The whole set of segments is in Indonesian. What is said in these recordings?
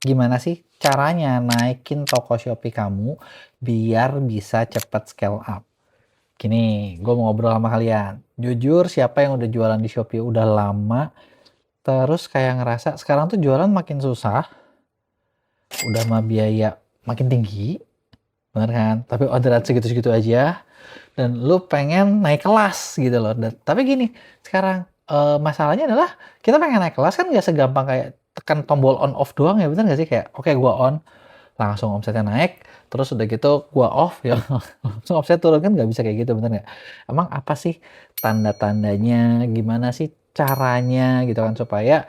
Gimana sih caranya naikin toko Shopee kamu biar bisa cepet scale up? Gini, gue mau ngobrol sama kalian. Jujur, siapa yang udah jualan di Shopee udah lama, terus kayak ngerasa sekarang tuh jualan makin susah, udah mah biaya makin tinggi, bener kan? Tapi orderan segitu-segitu aja, dan lu pengen naik kelas gitu loh. Tapi gini, sekarang masalahnya adalah kita pengen naik kelas kan nggak segampang kayak tekan tombol on off doang ya, bener nggak sih? Kayak oke, gua on, langsung omsetnya naik, terus udah gitu gua off ya langsung omset turun, kan nggak bisa kayak gitu, bener nggak? Emang apa sih tanda-tandanya, gimana sih caranya gitu kan supaya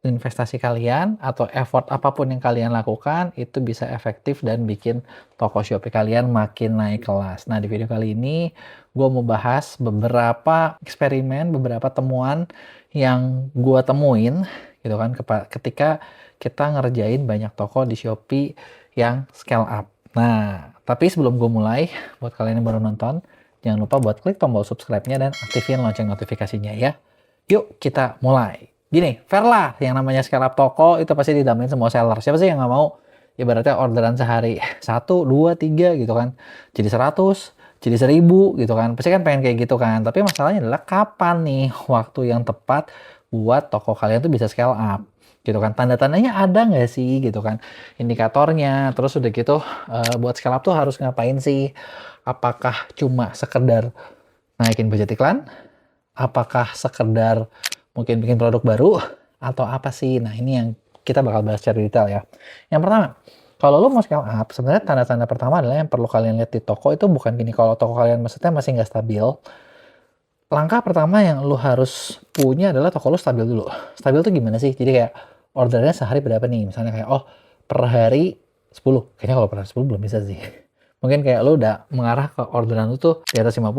investasi kalian atau effort apapun yang kalian lakukan itu bisa efektif dan bikin toko Shopee kalian makin naik kelas. Nah, di video kali ini gue mau bahas beberapa eksperimen, beberapa temuan yang gue temuin gitu kan ketika kita ngerjain banyak toko di Shopee yang scale up. Nah, tapi sebelum gue mulai, buat kalian yang baru nonton, jangan lupa buat klik tombol subscribe-nya dan aktifin lonceng notifikasinya ya. Yuk kita mulai. Gini, fair lah, yang namanya scale up toko itu pasti didampingin semua seller. Siapa sih yang nggak mau ibaratnya orderan sehari 1, 2, 3 gitu kan, jadi 100, jadi 1000 gitu kan, pasti kan pengen kayak gitu kan. Tapi masalahnya adalah kapan nih waktu yang tepat buat toko kalian tuh bisa scale up gitu kan. Tanda-tandanya ada nggak sih gitu kan, indikatornya. Terus udah gitu buat scale up tuh harus ngapain sih? Apakah cuma sekedar naikin budget iklan? Apakah sekedar mungkin bikin produk baru atau apa sih? Nah, ini yang kita bakal bahas secara detail ya. Yang pertama, kalau lo mau scale up, sebenarnya tanda-tanda pertama adalah yang perlu kalian lihat di toko itu bukan gini, kalau toko kalian maksudnya masih nggak stabil, langkah pertama yang lo harus punya adalah toko lo stabil dulu. Stabil tuh gimana sih? Jadi kayak ordernya sehari berapa nih? Misalnya kayak, oh per hari 10. Kayaknya kalau per hari 10 belum bisa sih. Mungkin kayak lo udah mengarah ke orderan lo tuh di atas 50,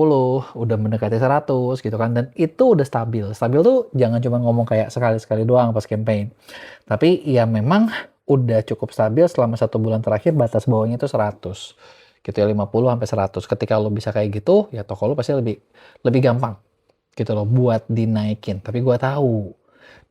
udah mendekati 100 gitu kan, dan itu udah stabil. Stabil tuh jangan cuma ngomong kayak sekali-sekali doang pas campaign. Tapi ya memang udah cukup stabil selama 1 bulan terakhir, batas bawahnya itu 100. Gitu ya, 50 sampai 100. Ketika lo bisa kayak gitu, ya toko lo pasti lebih gampang gitu loh buat dinaikin. Tapi gua tahu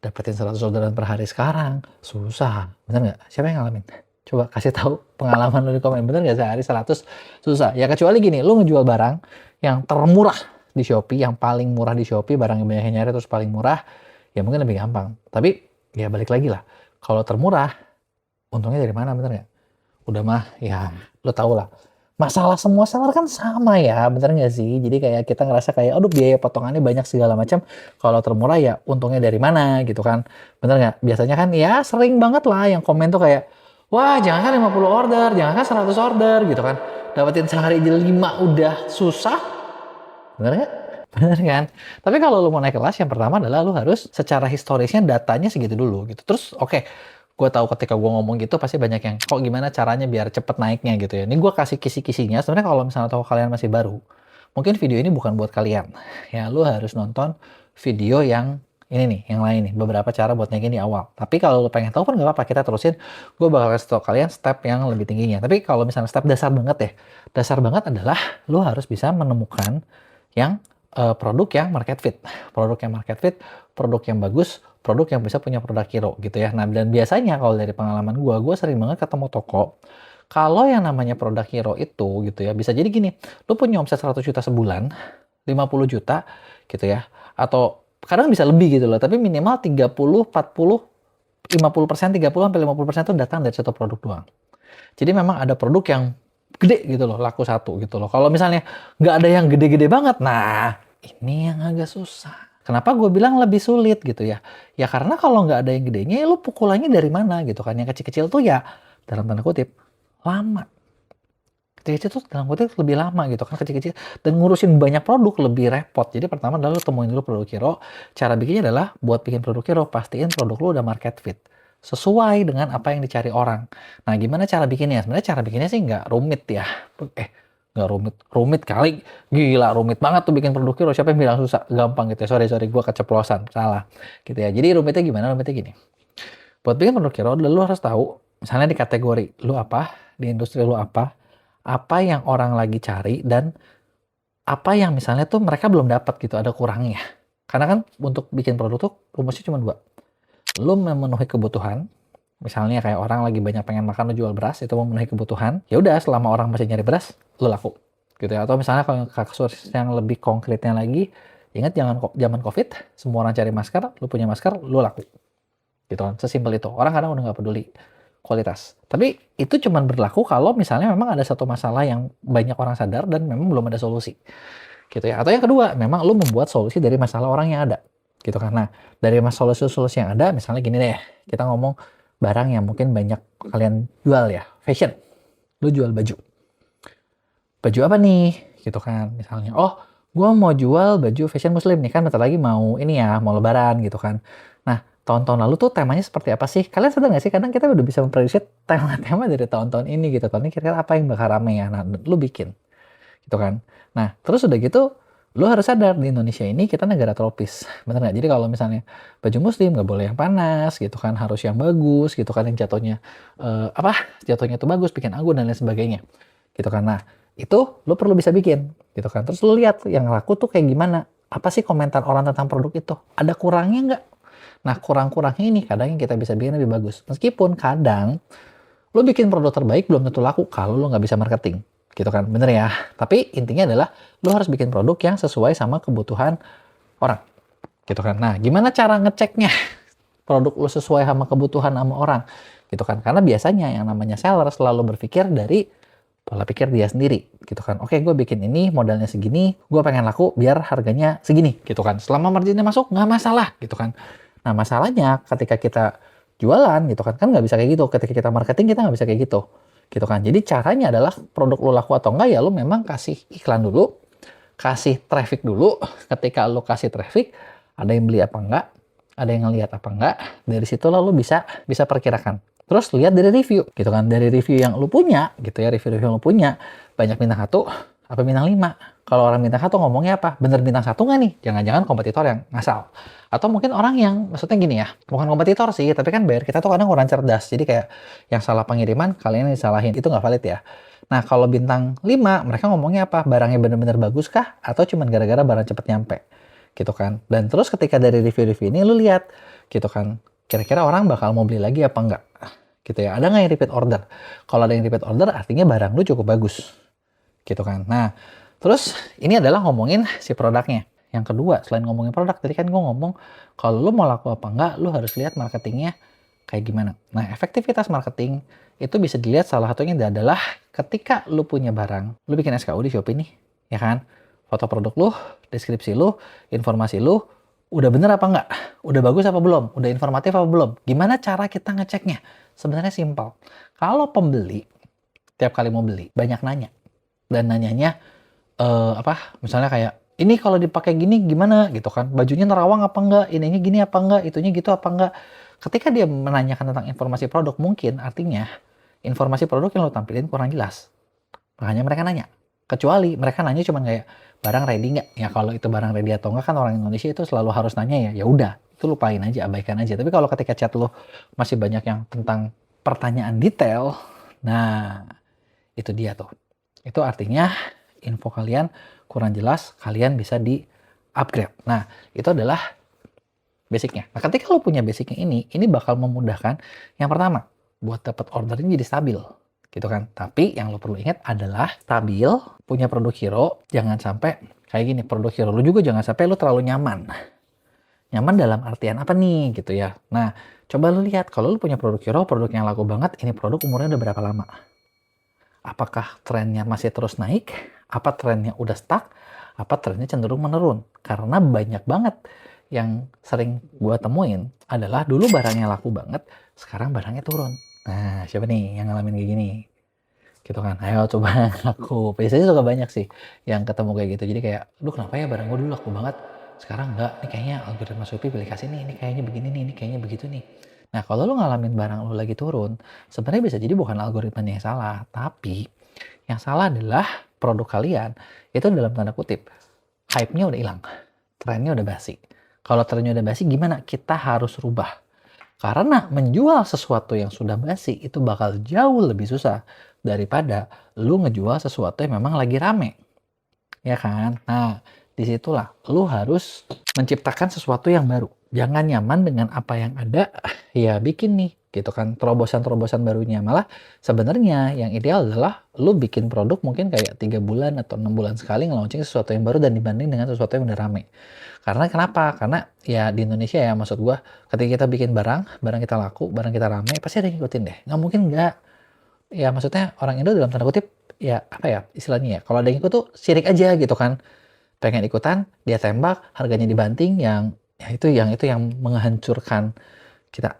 dapetin 100 orderan per hari sekarang susah. Bener nggak? Siapa yang ngalamin? Coba kasih tahu pengalaman lu di komen. Bener nggak sehari 100 susah? Ya kecuali gini, lu ngejual barang yang termurah di Shopee, yang paling murah di Shopee, barang yang banyak yang nyari terus paling murah, ya mungkin lebih gampang. Tapi ya balik lagi lah, kalau termurah, untungnya dari mana, bener nggak? Udah mah, ya lu tau lah. Masalah semua seller kan sama ya, bener nggak sih? Jadi kayak kita ngerasa kayak, aduh biaya potongannya banyak segala macam. Kalau termurah ya untungnya dari mana gitu kan? Bener nggak? Biasanya kan ya sering banget lah yang komen tuh kayak, wah jangankan 50 order, jangankan 100 order gitu kan. Dapetin sehari aja 5 udah susah, bener nggak? Bener kan? Tapi kalau lu mau naik kelas, yang pertama adalah lu harus secara historisnya datanya segitu dulu gitu. Terus oke, gue tahu ketika gue ngomong gitu pasti banyak yang kok gimana caranya biar cepet naiknya gitu ya. Ini gue kasih kisi-kisinya. Sebenarnya kalau misalnya toko kalian masih baru, mungkin video ini bukan buat kalian. Ya lu harus nonton video yang ini nih, yang lain nih. Beberapa cara buat naikin di awal. Tapi kalau lu pengen tahu pun nggak apa-apa, kita terusin. Gue bakal kasih tau kalian step yang lebih tingginya. Tapi kalau misalnya step dasar banget ya, dasar banget adalah lu harus bisa menemukan yang produk yang market fit. Produk yang market fit, produk yang bagus, produk yang bisa punya produk hero gitu ya. Nah, dan biasanya kalau dari pengalaman gue sering banget ketemu toko, kalau yang namanya produk hero itu gitu ya, bisa jadi gini, lu punya omset 100 juta sebulan, 50 juta gitu ya, atau kadang bisa lebih gitu loh, tapi minimal 30, 40, 50%, 30 sampai 50% itu datang dari satu produk doang. Jadi memang ada produk yang gede gitu loh, laku satu gitu loh. Kalau misalnya nggak ada yang gede-gede banget, nah ini yang agak susah. Kenapa gue bilang lebih sulit gitu ya? Ya karena kalau nggak ada yang gedenya, ya lu pukulannya dari mana gitu kan? Yang kecil-kecil tuh ya, dalam tanda kutip, lama. Kecil-kecil tuh dalam kutip lebih lama gitu kan, kecil-kecil. Dan ngurusin banyak produk lebih repot. Jadi pertama adalah lu temuin dulu produk hero. Cara bikinnya adalah buat bikin produk hero, pastiin produk lu udah market fit sesuai dengan apa yang dicari orang. Nah, gimana cara bikinnya? Sebenarnya cara bikinnya sih nggak rumit ya. Nggak rumit. Rumit kali. Gila, rumit banget tuh bikin produk hero. Siapa yang bilang susah? Gampang gitu ya. Sorry, gue keceplosan. Salah. Gitu ya. Jadi rumitnya gimana? Rumitnya gini. Buat bikin produk hero, lu harus tahu, misalnya di kategori lu apa, di industri lu apa yang orang lagi cari, dan apa yang misalnya tuh mereka belum dapat gitu, ada kurangnya. Karena kan untuk bikin produk tuh rumusnya cuma dua. Lu memenuhi kebutuhan Misalnya kayak orang lagi banyak pengen makan, lo jual beras, itu memenuhi kebutuhan. Ya udah, selama orang masih nyari beras, lo laku. Gitu ya. Atau misalnya kalau kasus yang lebih konkretnya lagi, ingat jangan zaman COVID, semua orang cari masker, lo punya masker, lo laku. Gitu kan. Sesimpel itu. Orang kadang udah nggak peduli kualitas. Tapi itu cuma berlaku kalau misalnya memang ada satu masalah yang banyak orang sadar dan memang belum ada solusi. Gitu ya. Atau yang kedua, memang lo membuat solusi dari masalah orang yang ada. Gitu kan. Nah, dari solusi-solusi yang ada, misalnya gini deh, kita ngomong barang yang mungkin banyak kalian jual ya, fashion. Lo jual baju. Baju apa nih? Gitu kan. Misalnya, oh, gue mau jual baju fashion muslim nih, kan bentar lagi mau ini ya, mau lebaran gitu kan. Nah, tahun-tahun lalu tuh temanya seperti apa sih? Kalian sadar nggak sih? Kadang kita udah bisa memprediksi tema-tema dari tahun-tahun ini gitu. Tahun ini kira-kira apa yang bakal rame ya? Nah, lu bikin. Gitu kan. Nah, terus udah gitu, lu harus sadar di Indonesia ini kita negara tropis. Bener nggak? Jadi kalau misalnya baju muslim nggak boleh yang panas gitu kan. Harus yang bagus gitu kan. Yang jatuhnya, jatuhnya tuh bagus, bikin anggun dan lain sebagainya. Gitu kan. Nah, itu lu perlu bisa bikin. Gitu kan. Terus lu lihat yang laku tuh kayak gimana. Apa sih komentar orang tentang produk itu? Ada kurangnya nggak? Nah, kurang-kurangnya ini kadang yang kita bisa bikin lebih bagus. Meskipun kadang lo bikin produk terbaik belum tentu laku kalau lo nggak bisa marketing. Gitu kan, bener ya. Tapi intinya adalah lo harus bikin produk yang sesuai sama kebutuhan orang. Gitu kan. Nah, gimana cara ngeceknya produk lo sesuai sama kebutuhan sama orang? Gitu kan. Karena biasanya yang namanya seller selalu berpikir dari pola pikir dia sendiri. Gitu kan. Oke, gue bikin ini, modalnya segini, gue pengen laku biar harganya segini. Gitu kan. Selama marginnya masuk, nggak masalah. Gitu kan. Nah, masalahnya ketika kita jualan gitu kan nggak bisa kayak gitu. Ketika kita marketing kita nggak bisa kayak gitu. Gitu kan. Jadi caranya adalah produk lo laku atau enggak ya lo memang kasih iklan dulu, kasih traffic dulu. Ketika lo kasih traffic, ada yang beli apa enggak, ada yang ngelihat apa enggak, dari situ lo bisa perkirakan. Terus lihat dari review gitu kan. Dari review yang lo punya gitu ya, review yang lo punya, banyak bintang 1 apa bintang 5. Kalau orang bintang 1 ngomongnya apa? Bener bintang 1 nggak nih? Jangan-jangan kompetitor yang ngasal. Atau mungkin orang yang, maksudnya gini ya, bukan kompetitor sih, tapi kan bayar kita tuh kadang kurang cerdas. Jadi kayak yang salah pengiriman, kalian yang disalahin. Itu nggak valid ya. Nah, kalau bintang 5, mereka ngomongnya apa? Barangnya bener-bener bagus kah? Atau cuman gara-gara barang cepet nyampe? Gitu kan. Dan terus ketika dari review-review ini, lu lihat. Gitu kan. Kira-kira orang bakal mau beli lagi apa enggak? Gitu ya. Ada nggak yang repeat order? Kalau ada yang repeat order, artinya barang lu cukup bagus. Gitu kan. Nah, terus ini adalah ngomongin si produknya. Yang kedua, selain ngomongin produk, tadi kan gue ngomong kalau lu mau laku apa enggak, lu harus lihat marketingnya kayak gimana. Nah, efektivitas marketing itu bisa dilihat salah satunya adalah ketika lu punya barang, lu bikin SKU di Shopee nih, ya kan? Foto produk lu, deskripsi lu, informasi lu, udah bener apa enggak? Udah bagus apa belum? Udah informatif apa belum? Gimana cara kita ngeceknya? Sebenarnya simpel. Kalau pembeli, tiap kali mau beli, banyak nanya. Dan nanyanya, misalnya kayak, ini kalau dipakai gini gimana gitu kan, bajunya nerawang apa enggak, ininya gini apa enggak, itunya gitu apa enggak. Ketika dia menanyakan tentang informasi produk, mungkin artinya informasi produk yang lo tampilin kurang jelas, makanya mereka nanya. Kecuali mereka nanya cuman kayak barang ready nggak ya, kalau itu barang ready atau enggak kan orang Indonesia itu selalu harus nanya ya, ya udah itu lupain aja, abaikan aja. Tapi kalau ketika chat lo masih banyak yang tentang pertanyaan detail, nah itu dia tuh, itu artinya info kalian kurang jelas, kalian bisa di upgrade. Nah, itu adalah basicnya. Nah, ketika lo punya basicnya ini bakal memudahkan yang pertama, buat dapat order ini jadi stabil. Gitu kan. Tapi yang lo perlu ingat adalah stabil, punya produk hero, jangan sampai kayak gini, produk hero lo juga jangan sampai lo terlalu nyaman. Nyaman dalam artian apa nih gitu ya. Nah, coba lo lihat kalau lo punya produk hero, produk yang laku banget, ini produk umurnya udah berapa lama? Apakah trennya masih terus naik? Apa trennya udah stuck? Apa trennya cenderung menurun? Karena banyak banget yang sering gue temuin adalah dulu barangnya laku banget, sekarang barangnya turun. Nah, siapa nih yang ngalamin kayak gini? Gitu kan, ayo coba aku. Biasanya suka banyak sih yang ketemu kayak gitu. Jadi kayak, duh kenapa ya barang gue dulu laku banget, sekarang enggak. Ini kayaknya algoritma Shopee pilih kasih nih, ini kayaknya begini nih, ini kayaknya begitu nih. Nah, kalau lo ngalamin barang lo lagi turun, sebenarnya bisa jadi bukan algoritmanya yang salah, tapi yang salah adalah produk kalian itu dalam tanda kutip hype-nya udah hilang, trennya udah basi. Kalau trennya udah basi, gimana? Kita harus rubah. Karena menjual sesuatu yang sudah basi itu bakal jauh lebih susah daripada lu ngejual sesuatu yang memang lagi rame. Ya kan? Nah, disitulah lu harus menciptakan sesuatu yang baru. Jangan nyaman dengan apa yang ada, ya bikin nih gitu kan, terobosan-terobosan barunya. Malah sebenarnya yang ideal adalah lu bikin produk mungkin kayak 3 bulan atau 6 bulan sekali nge-launching sesuatu yang baru dan dibanding dengan sesuatu yang udah rame. Karena kenapa? Karena ya di Indonesia ya, maksud gua ketika kita bikin barang kita laku, barang kita rame, pasti ada yang ngikutin deh. Nggak mungkin nggak. Ya maksudnya orang Indo dalam tanda kutip, ya apa ya istilahnya ya, kalau ada yang ikut tuh sirik aja gitu kan. Pengen ikutan, dia tembak, harganya dibanting, yang menghancurkan kita.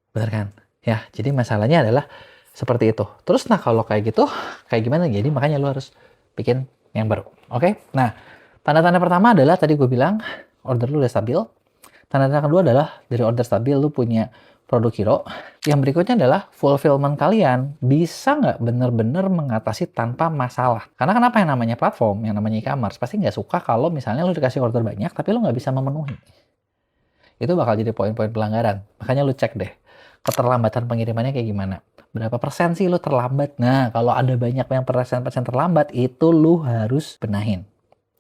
Bener kan? Ya, jadi masalahnya adalah seperti itu. Terus nah kalau kayak gitu, kayak gimana? Jadi makanya lu harus bikin yang baru. Oke? Nah, tanda-tanda pertama adalah tadi gue bilang order lu udah stabil. Tanda-tanda kedua adalah dari order stabil lu punya produk hero. Yang berikutnya adalah fulfillment kalian bisa nggak bener-bener mengatasi tanpa masalah. Karena kenapa yang namanya platform, yang namanya e-commerce pasti nggak suka kalau misalnya lu dikasih order banyak tapi lu nggak bisa memenuhi. Itu bakal jadi poin-poin pelanggaran. Makanya lu cek deh keterlambatan pengirimannya kayak gimana. Berapa persen sih lu terlambat? Nah, kalau ada banyak yang persen terlambat, itu lu harus benahin.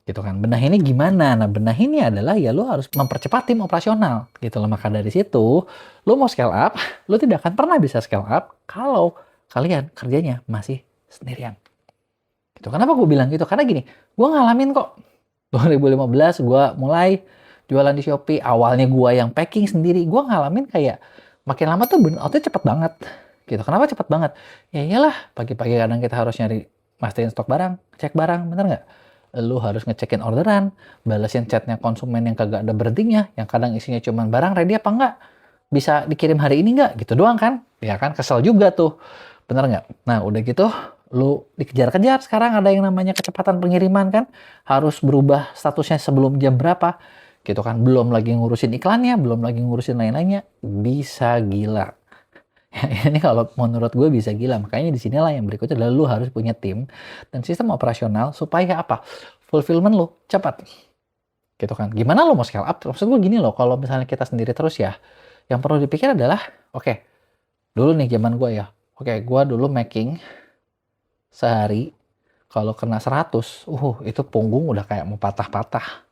Gitu kan. Benahinnya gimana? Nah, benahinnya adalah ya lu harus mempercepat tim operasional. Gitu loh. Maka dari situ, lu mau scale up, lu tidak akan pernah bisa scale up kalau kalian kerjanya masih sendirian. Gitu. Kenapa gue bilang gitu? Karena gini, gue ngalamin kok. 2015 gue mulai jualan di Shopee. Awalnya gue yang packing sendiri. Gue ngalamin kayak makin lama tuh burnout-nya cepet banget. Gitu. Kenapa cepet banget? Ya iyalah, pagi-pagi kadang kita harus nyari mastiin stok barang, cek barang, bener nggak? Lu harus ngecekin orderan, balesin chatnya konsumen yang kagak ada berhentinya, yang kadang isinya cuman barang ready apa enggak, bisa dikirim hari ini nggak? Gitu doang kan? Ya kan, kesel juga tuh. Bener nggak? Nah, udah gitu, lu dikejar-kejar. Sekarang ada yang namanya kecepatan pengiriman kan, harus berubah statusnya sebelum jam berapa. Gitu kan, belum lagi ngurusin iklannya, belum lagi ngurusin lain-lainnya, bisa gila. Ini kalau menurut gue bisa gila. Makanya di sinilah yang berikutnya adalah lu harus punya tim dan sistem operasional supaya apa? Fulfillment lu cepat. Gitu kan. Gimana lu mau scale up? Maksud gue gini loh, kalau misalnya kita sendiri terus ya, yang perlu dipikir adalah, oke, dulu nih zaman gue ya, oke, gue dulu making sehari, kalau kena 100, itu punggung udah kayak mau patah-patah.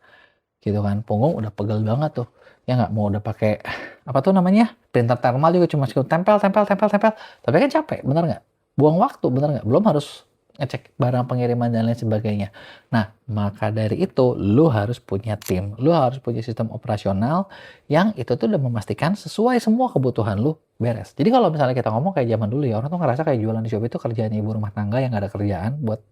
Gitu kan, punggung udah pegel banget tuh. Ya nggak mau udah pakai apa tuh namanya, printer thermal juga cuma tempel. Tapi kan capek, bener nggak? Buang waktu, bener nggak? Belum harus ngecek barang pengiriman dan lain sebagainya. Nah, maka dari itu lu harus punya tim, lu harus punya sistem operasional yang itu tuh udah memastikan sesuai semua kebutuhan lu beres. Jadi kalau misalnya kita ngomong kayak zaman dulu ya, orang tuh ngerasa kayak jualan di Shopee itu kerjaan ibu rumah tangga yang nggak ada kerjaan buat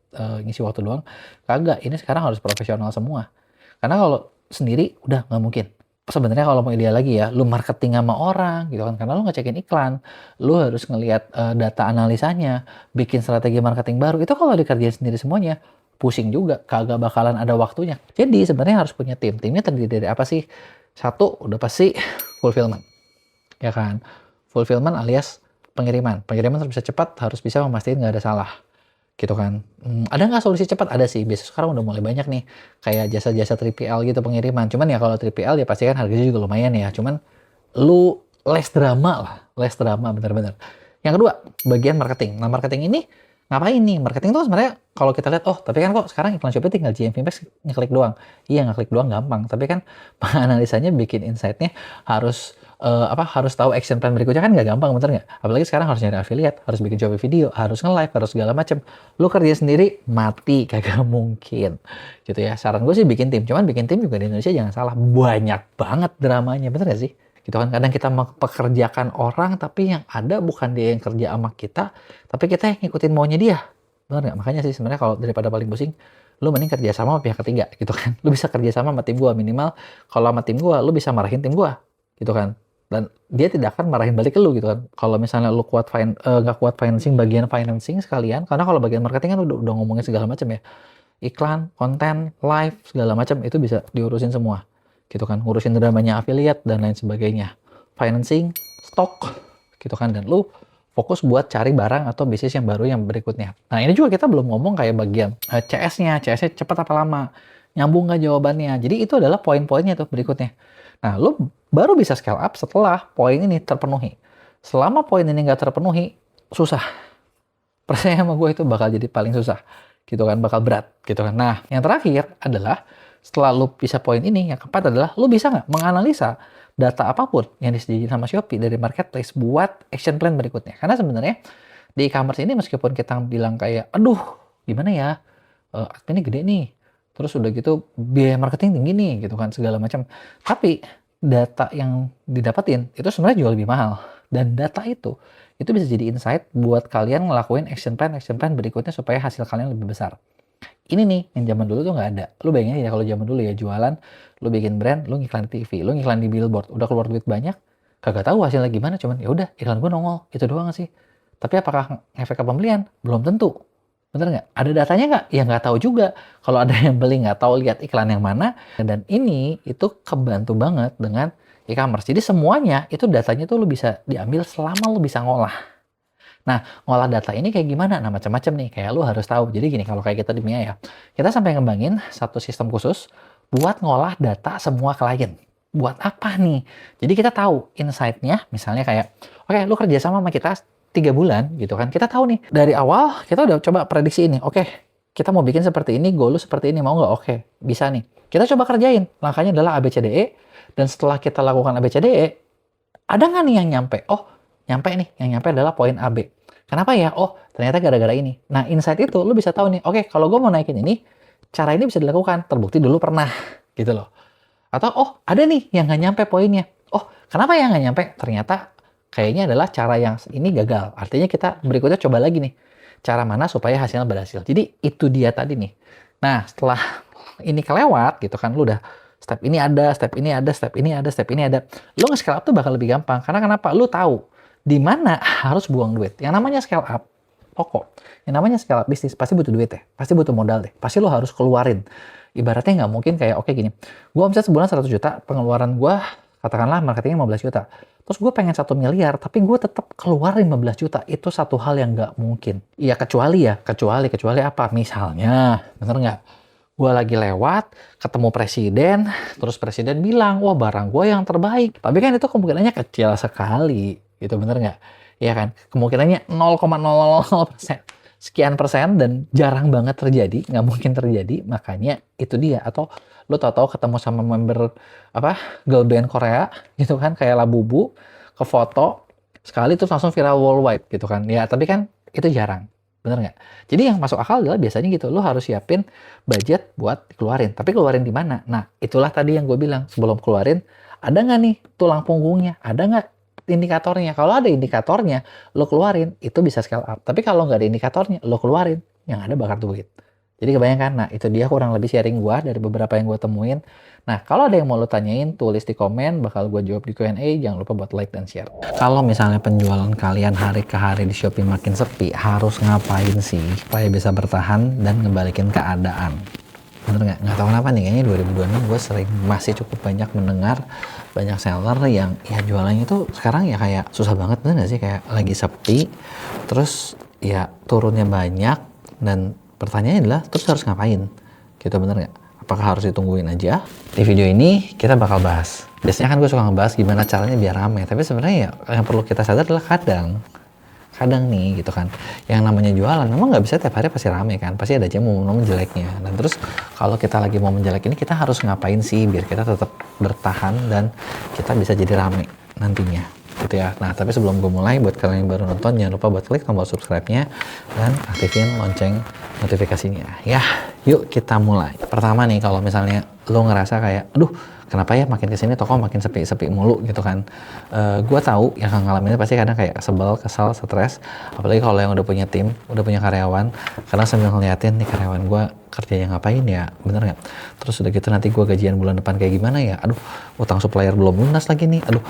ngisi waktu doang. Kagak, ini sekarang harus profesional semua. Karena kalau sendiri udah nggak mungkin. Sebenarnya kalau mau ideal lagi ya, lu marketing sama orang gitu kan, karena lu ngecekin iklan, lu harus ngelihat data analisanya, bikin strategi marketing baru. Itu kalau dikerjain sendiri semuanya, pusing juga, kagak bakalan ada waktunya. Jadi sebenarnya harus punya tim. Timnya terdiri dari apa sih? Satu, udah pasti fulfillment. Ya kan? Fulfillment alias pengiriman. Pengiriman harus bisa cepat, harus bisa memastikan nggak ada salah. Gitu kan. Ada nggak solusi cepat? Ada sih. Biasanya sekarang udah mulai banyak nih. Kayak jasa-jasa 3PL gitu pengiriman. Cuman ya kalau 3PL ya pasti kan harganya juga lumayan ya. Cuman lu less drama lah. Less drama bener-bener. Yang kedua, bagian marketing. Nah marketing ini ngapain nih? Marketing tuh sebenarnya kalau kita lihat, tapi kan kok sekarang iklan Shopee tinggal GMV Max ngeklik doang. Iya ngeklik doang gampang. Tapi kan penganalisanya bikin insight-nya harus harus tahu action plan berikutnya kan nggak gampang, bener nggak? Apalagi sekarang harus nyari affiliate, harus bikin Shopee video, harus nge-live, harus segala macem. Lu kerja sendiri, mati, kagak mungkin. Gitu ya, saran gue sih bikin tim. Cuman bikin tim juga di Indonesia jangan salah, banyak banget dramanya, bener nggak sih? Gitu kan, kadang kita mempekerjakan orang, tapi yang ada bukan dia yang kerja sama kita, tapi kita yang ngikutin maunya dia. Bener nggak? Makanya sih sebenarnya kalau daripada paling pusing, lu mending kerja sama pihak ketiga, gitu kan. Lu bisa kerja sama tim gua, minimal kalau sama tim gua, lu bisa marahin tim gua, gitu kan. Dan dia tidak akan marahin balik ke lu gitu kan. Kalau misalnya lu nggak kuat financing, bagian financing sekalian, karena kalau bagian marketing kan udah ngomongin segala macam ya. Iklan, konten, live, segala macam itu bisa diurusin semua. Gitu kan. Ngurusin dramanya affiliate dan lain sebagainya. Financing, stok, gitu kan. Dan lu fokus buat cari barang atau bisnis yang baru yang berikutnya. Nah ini juga kita belum ngomong kayak bagian CS-nya cepat apa lama, nyambung nggak jawabannya. Jadi itu adalah poin-poinnya tuh berikutnya. Nah, lu baru bisa scale up setelah poin ini terpenuhi. Selama poin ini nggak terpenuhi, susah. Percaya sama gue itu bakal jadi paling susah. Gitu kan, bakal berat. Gitu kan. Nah, yang terakhir adalah setelah lu bisa poin ini, yang keempat adalah lu bisa nggak menganalisa data apapun yang disediakan sama Shopee dari marketplace buat action plan berikutnya. Karena sebenarnya di e-commerce ini meskipun kita bilang kayak, aduh gimana ya, adminnya gede nih, terus udah gitu biaya marketing tinggi nih gitu kan segala macam. Tapi data yang didapetin itu sebenarnya jauh lebih mahal. Dan data itu bisa jadi insight buat kalian ngelakuin action plan berikutnya supaya hasil kalian lebih besar. Ini nih yang zaman dulu tuh nggak ada. Lu bayangin ya kalau zaman dulu ya jualan, lu bikin brand, lu ngiklan di TV, lu ngiklan di billboard, udah keluar duit banyak, kagak tahu hasilnya gimana, cuman ya udah iklan gue nongol, itu doang sih. Tapi apakah ngefek ke pembelian? Belum tentu. Bener nggak? Ada datanya nggak? Ya nggak tahu juga. Kalau ada yang beli nggak tahu lihat iklan yang mana. Dan ini itu kebantu banget dengan e-commerce. Jadi semuanya itu datanya tuh lu bisa diambil selama lu bisa ngolah. Nah, ngolah data ini kayak gimana? Nah, macam-macam nih. Kayak lu harus tahu. Jadi gini, kalau kayak kita di Mia ya, kita sampai ngembangin satu sistem khusus buat ngolah data semua klien. Buat apa nih? Jadi kita tahu insight-nya, misalnya kayak, oke, lu kerja sama kita 3 bulan gitu kan. Kita tahu nih, dari awal kita udah coba prediksi ini. Oke, kita mau bikin seperti ini, goal lu seperti ini, mau nggak? Oke, bisa nih. Kita coba kerjain. Langkahnya adalah ABCDE. Dan setelah kita lakukan ABCDE, ada nggak nih yang nyampe? Oh, nyampe nih. Yang nyampe adalah poin AB. Kenapa ya? Oh, ternyata gara-gara ini. Nah, insight itu lu bisa tahu nih, oke, kalau gue mau naikin ini, cara ini bisa dilakukan. Terbukti dulu pernah, gitu loh. Atau, oh, ada nih yang nggak nyampe poinnya. Oh, kenapa ya nggak nyampe? Ternyata kayaknya adalah cara yang ini gagal. Artinya kita berikutnya coba lagi nih. Cara mana supaya hasilnya berhasil. Jadi, itu dia tadi nih. Nah, setelah ini kelewat, gitu kan, lu udah step ini ada, step ini ada, step ini ada, step ini ada. Lu nge-scale up tuh bakal lebih gampang. Karena kenapa? Lu tahu di mana harus buang duit. Yang namanya scale up toko, yang namanya scale up bisnis pasti butuh duit ya, pasti butuh modal deh, pasti lo harus keluarin. Ibaratnya nggak mungkin kayak oke gini, gue omset sebulan 100 juta, pengeluaran gue katakanlah marketingnya 15 juta, terus gue pengen 1 miliar, tapi gue tetap keluarin 15 juta, itu satu hal yang nggak mungkin. Iya kecuali apa? Misalnya, bener nggak? Gue lagi lewat, ketemu presiden, terus presiden bilang, wah barang gue yang terbaik. Tapi kan itu kemungkinannya kecil sekali. Gitu, bener nggak? Ya kan? Kemungkinannya 0,000% sekian persen dan jarang banget terjadi, nggak mungkin terjadi, makanya itu dia. Atau lu tahu-tahu ketemu sama member girl band Korea gitu kan, kayak Labubu, ke foto sekali terus langsung viral worldwide gitu kan. Ya, tapi kan itu jarang. Bener nggak? Jadi yang masuk akal adalah biasanya gitu, lu harus siapin budget buat keluarin. Tapi keluarin di mana? Nah, itulah tadi yang gue bilang, sebelum keluarin, ada nggak nih tulang punggungnya? Ada nggak indikatornya? Kalau ada indikatornya, lo keluarin, itu bisa scale up. Tapi kalau nggak ada indikatornya, lo keluarin, yang ada bakar duit. Jadi kebayangkan, nah itu dia kurang lebih sharing gue dari beberapa yang gue temuin. Nah, kalau ada yang mau lo tanyain, tulis di komen, bakal gue jawab di Q&A, jangan lupa buat like dan share. Kalau misalnya penjualan kalian hari ke hari di Shopee makin sepi, harus ngapain sih supaya bisa bertahan dan ngebalikin keadaan? Bener nggak? Nggak tahu kenapa nih, kayaknya 2026 gue masih cukup banyak mendengar banyak seller yang ya jualannya tuh sekarang ya kayak susah banget, bener nggak sih? Kayak lagi sepi, terus ya turunnya banyak, dan pertanyaannya adalah terus harus ngapain? Gitu, bener nggak? Apakah harus ditungguin aja? Di video ini kita bakal bahas. Biasanya kan gue suka ngebahas gimana caranya biar rame, tapi sebenarnya ya yang perlu kita sadar adalah kadang nih gitu kan, yang namanya jualan memang nggak bisa tiap hari pasti rame kan, pasti ada aja momen-momen jeleknya. Dan terus kalau kita lagi momen jelek ini, kita harus ngapain sih biar kita tetap bertahan dan kita bisa jadi rame nantinya gitu ya. Nah, tapi sebelum gue mulai, buat kalian yang baru nonton, jangan lupa buat klik tombol subscribe-nya dan aktifin lonceng notifikasinya ya. Yuk kita mulai. Pertama nih, kalau misalnya lo ngerasa kayak aduh kenapa ya makin kesini toko makin sepi mulu gitu kan. Gue tahu yang ngalamin ini pasti kadang kayak sebel, kesal, stres. Apalagi kalau yang udah punya tim, udah punya karyawan. Karena sambil ngeliatin nih karyawan gue kerjanya ngapain ya, bener nggak? Terus udah gitu nanti gue gajian bulan depan kayak gimana ya? Aduh, utang supplier belum lunas lagi nih. Aduh,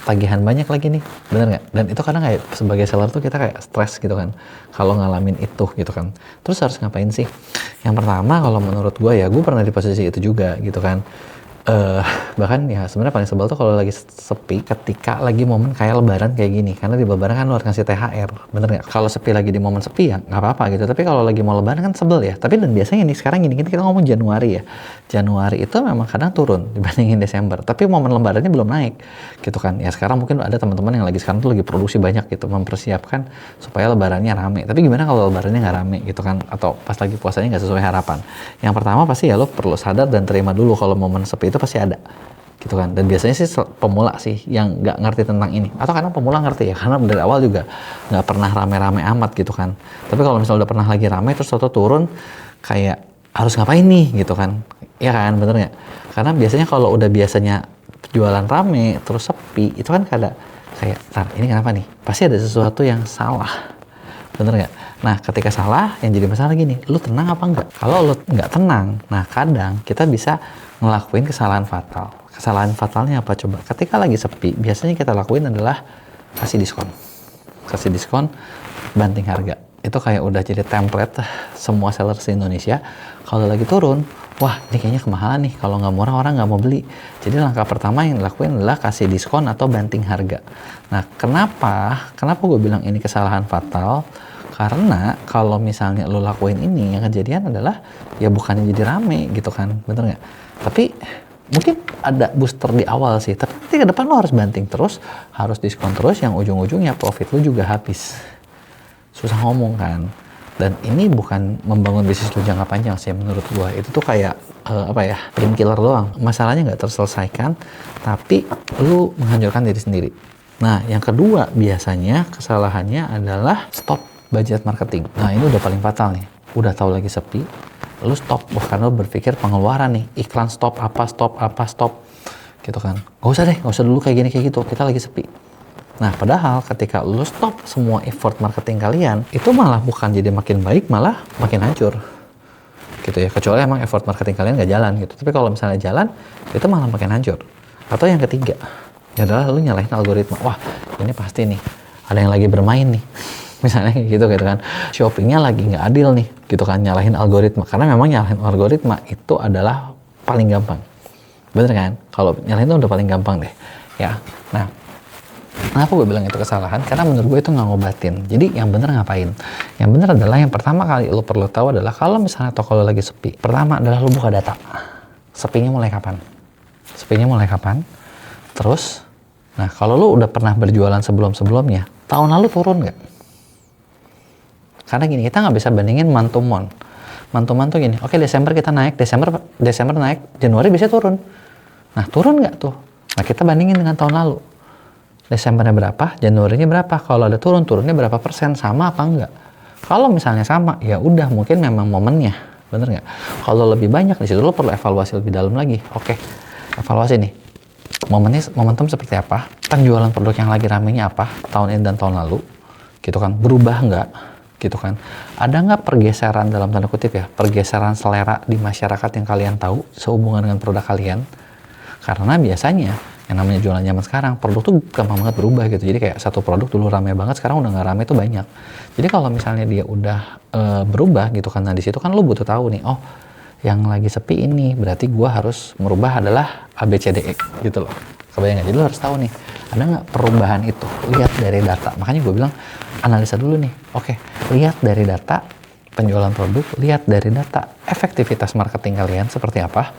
tagihan banyak lagi nih, bener nggak? Dan itu kadang kayak sebagai seller tuh kita kayak stres gitu kan, kalau ngalamin itu gitu kan. Terus harus ngapain sih? Yang pertama, kalau menurut gue ya, gue pernah di posisi itu juga gitu kan. Bahkan ya sebenarnya paling sebel tuh kalau lagi sepi ketika lagi momen kayak lebaran kayak gini, karena di lebaran kan lu harus ngasih THR, bener nggak? Kalau sepi lagi di momen sepi ya nggak apa-apa gitu, tapi kalau lagi mau lebaran kan sebel ya. Tapi dan biasanya nih sekarang gini, kita ngomong Januari ya, Januari itu memang kadang turun dibandingin Desember, tapi momen lebarannya belum naik gitu kan. Ya sekarang mungkin ada teman-teman yang lagi sekarang tuh lagi produksi banyak gitu, mempersiapkan supaya lebarannya rame. Tapi gimana kalau lebarannya nggak rame gitu kan, atau pas lagi puasanya nggak sesuai harapan? Yang pertama pasti ya lo perlu sadar dan terima dulu kalau momen sepi itu pasti ada. gitu kan. Dan biasanya sih pemula sih yang nggak ngerti tentang ini, atau karena pemula ngerti ya, karena dari awal juga nggak pernah rame-rame amat gitu kan. Tapi kalau misalnya udah pernah lagi rame terus atau turun, kayak harus ngapain nih gitu kan, ya kan, bener nggak? Karena biasanya kalau udah biasanya jualan rame terus sepi, itu kan kayak ini kenapa nih, pasti ada sesuatu yang salah, bener nggak? Nah, ketika salah, yang jadi masalah gini, lu tenang apa enggak? Kalau lu nggak tenang, nah kadang kita bisa ngelakuin kesalahan fatal. Kesalahan fatalnya apa coba? Ketika lagi sepi, biasanya kita lakuin adalah kasih diskon. Kasih diskon, banting harga. Itu kayak udah jadi template semua seller di Indonesia. Kalau lagi turun, wah ini kayaknya kemahalan nih, kalau nggak murah orang nggak mau beli. Jadi langkah pertama yang dilakuin adalah kasih diskon atau banting harga. Nah, kenapa gue bilang ini kesalahan fatal? Karena kalau misalnya lo lakuin ini, yang kejadian adalah ya bukannya jadi rame gitu kan, bener nggak? Tapi mungkin ada booster di awal sih, tapi nanti ke depan lo harus banting terus, harus diskon terus, yang ujung-ujungnya profit lo juga habis. Susah ngomong kan. Dan ini bukan membangun bisnis lo jangka panjang sih menurut gua. Itu tuh kayak painkiller doang. Masalahnya nggak terselesaikan, tapi lo menghancurkan diri sendiri. Nah, yang kedua biasanya kesalahannya adalah stop budget marketing. Nah, ini udah paling fatal nih. Udah tahu lagi sepi, lu stop. Karena lu berpikir pengeluaran nih, iklan stop, stop. Gitu kan. Gak usah dulu kayak gini, kayak gitu. Kita lagi sepi. Nah, padahal ketika lu stop semua effort marketing kalian, itu malah bukan jadi makin baik, malah makin hancur. Gitu ya. Kecuali emang effort marketing kalian gak jalan gitu. Tapi kalau misalnya jalan, itu malah makin hancur. Atau yang ketiga, ya adalah lu nyalahin algoritma. Wah, ini pasti nih, ada yang lagi bermain nih. Misalnya gitu kan, shoppingnya lagi nggak adil nih gitu kan, nyalahin algoritma. Karena memang nyalahin algoritma itu adalah paling gampang, bener kan? Kalau nyalahin itu udah paling gampang deh ya. Nah, kenapa gue bilang itu kesalahan? Karena menurut gue itu nggak ngobatin. Jadi yang bener ngapain? Yang bener adalah yang pertama kali lo perlu tahu adalah kalau misalnya toko lo lagi sepi, pertama adalah lo buka data. Sepinya mulai kapan? Terus, nah kalau lo udah pernah berjualan sebelumnya, tahun lalu turun nggak? Karena gini, kita nggak bisa bandingin month to month. Month to month tuh gini, oke Desember kita naik, Desember naik, Januari bisa turun. Nah, turun nggak tuh? Nah, kita bandingin dengan tahun lalu. Desembernya berapa, Januarinya berapa? Kalau ada turunnya berapa persen? Sama apa enggak? Kalau misalnya sama, ya udah mungkin memang momennya, bener nggak? Kalau lebih banyak, di situ lo perlu evaluasi lebih dalam lagi. Oke, evaluasi nih. Momentum seperti apa? Penjualan produk yang lagi ramenya apa? Tahun ini dan tahun lalu, gitu kan? Berubah nggak? Gitu kan, ada nggak pergeseran dalam tanda kutip ya, pergeseran selera di masyarakat yang kalian tahu sehubungan dengan produk kalian? Karena biasanya yang namanya jualan zaman sekarang, produk tuh gampang banget berubah gitu. Jadi kayak satu produk dulu rame banget, sekarang udah nggak rame tuh banyak. Jadi kalau misalnya dia udah berubah gitu kan, nah di situ kan lu butuh tahu nih, oh yang lagi sepi ini berarti gua harus merubah adalah ABCDE gitu loh. Kebayang nggak? Jadi lu harus tahu nih, ada nggak perubahan itu? Lihat dari data. Makanya gue bilang analisa dulu nih. Oke, lihat dari data penjualan produk, lihat dari data efektivitas marketing kalian seperti apa.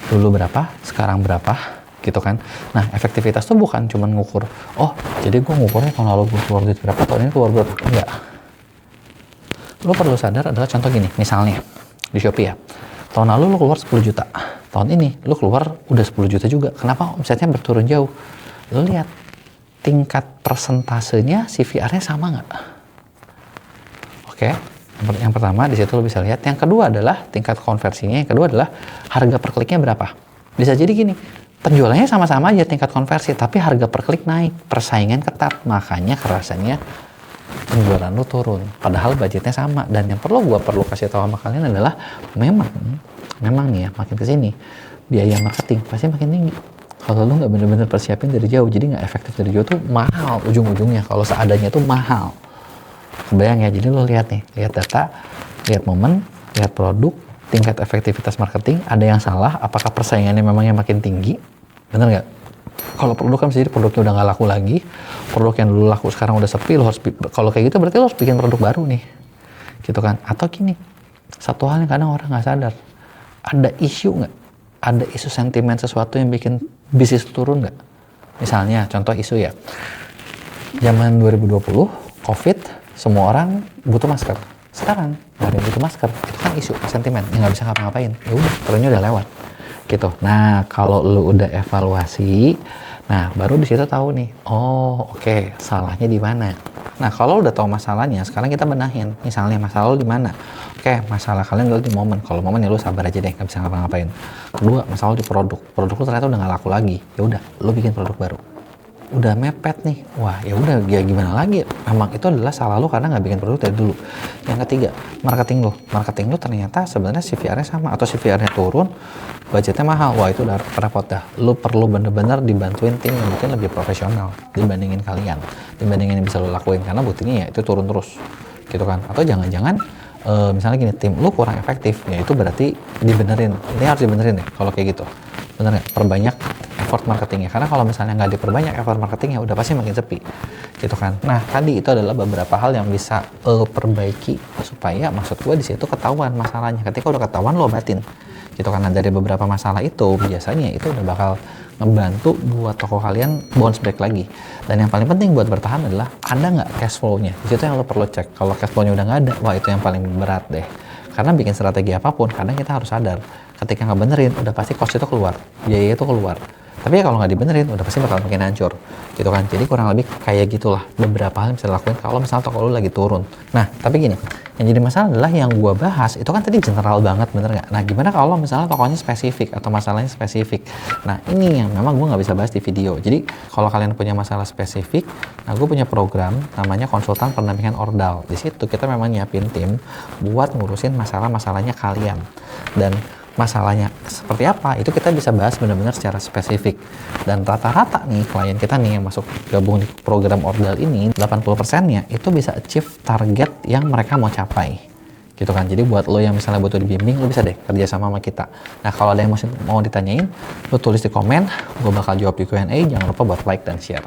Dulu berapa, sekarang berapa, gitu kan. Nah, efektivitas tuh bukan cuma ngukur, oh jadi gue ngukurnya tahun lalu gue keluar duit berapa, tahun ini keluar berapa. Enggak. Lo perlu sadar adalah contoh gini, misalnya di Shopee ya, tahun lalu lo keluar 10 juta, tahun ini lo keluar udah 10 juta juga. Kenapa omsetnya berturun jauh? Lo lihat tingkat persentasenya CVR-nya sama nggak? Oke, yang pertama di situ lo bisa lihat. Yang kedua adalah tingkat konversinya. Yang kedua adalah harga per kliknya berapa. Bisa jadi gini, penjualannya sama-sama aja tingkat konversi, tapi harga per klik naik, persaingan ketat, makanya kerasanya penjualan lo turun. Padahal budgetnya sama. Dan yang gua perlu kasih tahu sama kalian adalah memang nih ya, makin kesini biaya marketing pasti makin tinggi. Kalau lu nggak bener-bener persiapin dari jauh, jadi nggak efektif dari jauh tuh mahal ujung-ujungnya. Kalau seadanya tuh mahal. Kebayang ya, jadi lu lihat nih, lihat data, lihat momen, lihat produk, tingkat efektivitas marketing, ada yang salah, apakah persaingannya memangnya makin tinggi, bener nggak? Kalau produk kan bisa jadi produknya udah nggak laku lagi, produk yang dulu laku sekarang udah sepi, lo harus, kalau kayak gitu berarti lo harus bikin produk baru nih, gitu kan? Atau gini, satu hal yang kadang orang nggak sadar, ada isu nggak? Ada isu sentimen sesuatu yang bikin bisnis turun nggak? Misalnya, contoh isu ya, zaman 2020, COVID, semua orang butuh masker. Sekarang, nggak ada yang butuh masker. Itu kan isu, sentimen, yang nggak bisa ngapa-ngapain. Ya udah, trennya udah lewat. gitu. Nah, kalau lu udah evaluasi, nah baru di situ tahu nih, oh oke, salahnya di mana. Nah, kalau udah tahu masalahnya, sekarang kita benahin. Misalnya masalah lu di mana? Oke, masalah kalian dulu di momen. Kalau momen ya lu sabar aja deh, nggak bisa ngapa-ngapain. Kedua, masalah di produk. Produk lu ternyata udah nggak laku lagi. Ya udah, lu bikin produk baru. Udah mepet nih, wah ya udah ya gimana lagi, memang itu adalah salah lu karena nggak bikin produk dari dulu. Yang ketiga, marketing lu ternyata sebenarnya CVR-nya sama atau CVR-nya turun, budgetnya mahal, wah itu udah repot dah. Lu perlu bener-bener dibantuin tim yang mungkin lebih profesional dibandingin kalian, dibandingin yang bisa lu lakuin, karena buktinya ya itu turun terus gitu kan. Atau jangan-jangan misalnya gini, tim lu kurang efektif, ya itu berarti dibenerin, ini harus dibenerin deh kalau kayak gitu. Bener nggak? Perbanyak effort marketingnya, karena kalau misalnya nggak diperbanyak effort marketingnya udah pasti makin sepi gitu kan. Nah tadi itu adalah beberapa hal yang bisa perbaiki supaya maksud gue di situ ketahuan masalahnya. Ketika udah ketahuan lo obatin gitu kan. Nah dari beberapa masalah itu biasanya itu udah bakal ngebantu buat toko kalian bounce back lagi. Dan yang paling penting buat bertahan adalah ada nggak cash flow-nya. Di situ yang lo perlu cek. Kalau cash flow-nya udah nggak ada, wah itu yang paling berat deh. Karena bikin strategi apapun, kadang kita harus sadar ketika nggak benerin, udah pasti cost itu keluar, biaya itu keluar. Tapi ya kalau nggak dibenerin, udah pasti bakal makin hancur, gitu kan. Jadi kurang lebih kayak gitulah beberapa hal yang bisa dilakuin kalau misalnya toko lu lagi turun. Nah, tapi gini, yang jadi masalah adalah yang gua bahas itu kan tadi general banget, bener nggak? Nah, gimana kalau misalnya tokonya spesifik atau masalahnya spesifik? Nah, ini yang memang gua nggak bisa bahas di video. Jadi kalau kalian punya masalah spesifik, nah gue punya program namanya konsultan pendampingan ordal. Di situ kita memang nyiapin tim buat ngurusin masalah-masalahnya kalian. Dan masalahnya seperti apa itu kita bisa bahas benar-benar secara spesifik. Dan rata-rata nih klien kita nih yang masuk gabung di program ordal ini 80%-nya itu bisa achieve target yang mereka mau capai gitu kan. Jadi buat lo yang misalnya butuh dibimbing, lo bisa deh kerja sama kita. Nah kalau ada yang masih mau ditanyain, lo tulis di komen, gue bakal jawab di Q&A. Jangan lupa buat like dan share.